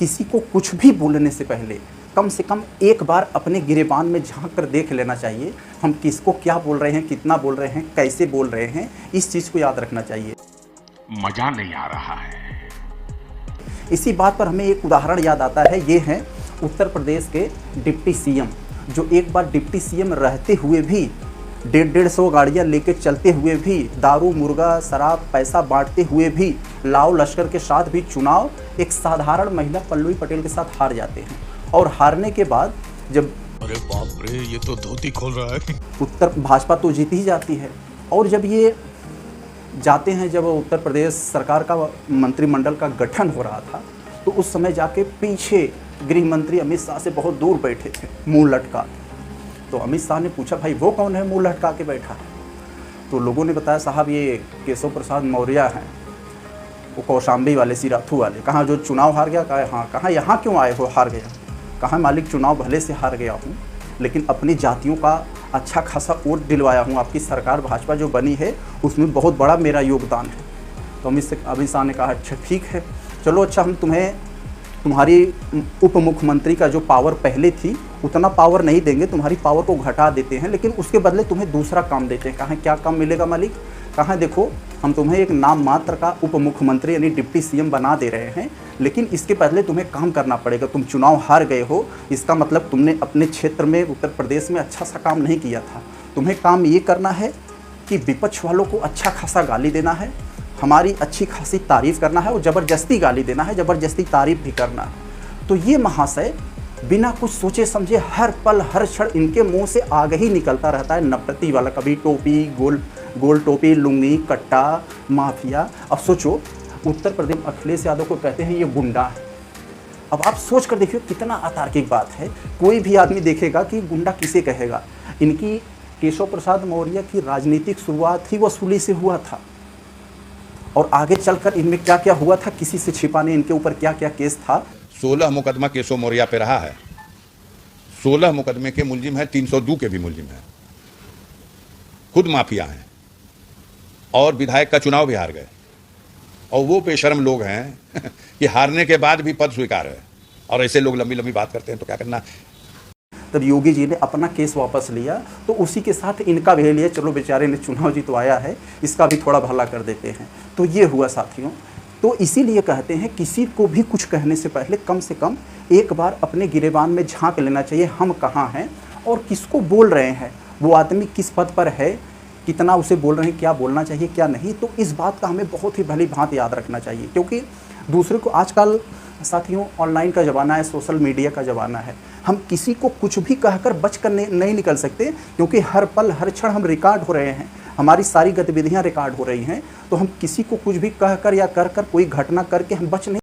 किसी को कुछ भी बोलने से पहले कम से कम एक बार अपने गिरेबान में झांक कर देख लेना चाहिए। हम किसको क्या बोल रहे हैं, कितना बोल रहे हैं, कैसे बोल रहे हैं, इस चीज़ को याद रखना चाहिए। मजा नहीं आ रहा है। इसी बात पर हमें एक उदाहरण याद आता है, ये हैं उत्तर प्रदेश के डिप्टी सीएम, जो एक बार डिप्टी सीएम रहते हुए भी 150 गाड़ियाँ लेके चलते हुए भी, दारू मुर्गा शराब पैसा बांटते हुए भी, लाव लश्कर के साथ भी चुनाव एक साधारण महिला पल्लवी पटेल के साथ हार जाते हैं। और हारने के बाद जब अरे बाप रे, ये तो धोती खोल रहा है। उत्तर भाजपा तो जीत ही जाती है। और जब ये जाते हैं, जब उत्तर प्रदेश सरकार का मंत्रिमंडल का गठन हो रहा था, तो उस समय जाके पीछे गृह मंत्री अमित शाह से बहुत दूर बैठे थे मुंह लटका। तो अमित शाह ने पूछा, भाई वो कौन है मुंह लटका के बैठा है? तो लोगों ने बताया, साहब ये केशव प्रसाद मौर्य हैं, वो कौशाम्बी वाले, सिराथू वाले। कहाँ जो चुनाव हार गया? कहा हाँ। कहाँ यहाँ क्यों आए हो? हार गया। कहाँ मालिक चुनाव भले से हार गया हूँ, लेकिन अपनी जातियों का अच्छा खासा वोट दिलवाया हूँ। आपकी सरकार भाजपा जो बनी है उसमें बहुत बड़ा मेरा योगदान है। तो अमित शाह ने कहा, अच्छा ठीक है, चलो अच्छा, हम तुम्हारी उप मुख्यमंत्री का जो पावर पहले थी उतना पावर नहीं देंगे, तुम्हारी पावर को घटा देते हैं, लेकिन उसके बदले तुम्हें दूसरा काम देते हैं। कहाँ क्या काम मिलेगा मालिक? कहाँ देखो, हम तुम्हें एक नाम मात्र का उप मुख्यमंत्री यानी डिप्टी सीएम बना दे रहे हैं, लेकिन इसके बदले तुम्हें काम करना पड़ेगा। तुम चुनाव हार गए हो, इसका मतलब तुमने अपने क्षेत्र में उत्तर प्रदेश में अच्छा सा काम नहीं किया था। तुम्हें काम ये करना है कि विपक्ष वालों को अच्छा खासा गाली देना है, हमारी अच्छी खासी तारीफ़ करना है, और ज़बरदस्ती गाली देना है, ज़बरदस्ती तारीफ़ भी करना है। तो ये महाशय बिना कुछ सोचे समझे हर पल हर क्षण इनके मुंह से आगे ही निकलता रहता है नफरती वाला, कभी टोपी, गोल टोपी, लुंगी, कट्टा, माफिया। अब सोचो, उत्तर प्रदेश अखिलेश यादव को कहते हैं ये गुंडा है। अब आप सोच कर देखिए कितना अतार्किक बात है। कोई भी आदमी देखेगा कि गुंडा किसे कहेगा। इनकी केशव प्रसाद मौर्य की राजनीतिक शुरुआत ही वसूली से हुआ था, और आगे चलकर इनमें क्या क्या हुआ था किसी से छिपाने, इनके ऊपर क्या क्या केस था। 16 मुकदमा केशव मौर्य पे रहा है। 16 मुकदमे के मुलजिम है, 302 के भी मुलजिम है, खुद माफिया हैं, और विधायक का चुनाव भी हार गए। और वो बेशर्म लोग हैं कि हारने के बाद भी पद स्वीकार है, और ऐसे लोग लंबी लंबी बात करते हैं तो क्या करना। तब योगी जी ने अपना केस वापस लिया, तो उसी के साथ इनका भी लिया। चलो बेचारे ने चुनाव जितवाया है, इसका भी थोड़ा भला कर देते हैं। तो ये हुआ साथियों। तो इसीलिए कहते हैं किसी को भी कुछ कहने से पहले कम से कम एक बार अपने गिरेबान में झांक लेना चाहिए, हम कहाँ हैं और किसको बोल रहे हैं, वो आदमी किस पद पर है, कितना उसे बोल रहे हैं, क्या बोलना चाहिए क्या नहीं। तो इस बात का हमें बहुत ही भली भांति याद रखना चाहिए, क्योंकि दूसरे को आजकल साथियों ऑनलाइन का ज़माना है, सोशल मीडिया का ज़माना है। हम किसी को कुछ भी कहकर बच कर नहीं निकल सकते, क्योंकि हर पल हर क्षण हम रिकॉर्ड हो रहे हैं, हमारी सारी गतिविधियां रिकॉर्ड हो रही हैं। तो हम किसी को कुछ भी कहकर या कर कोई घटना करके हम बच नहीं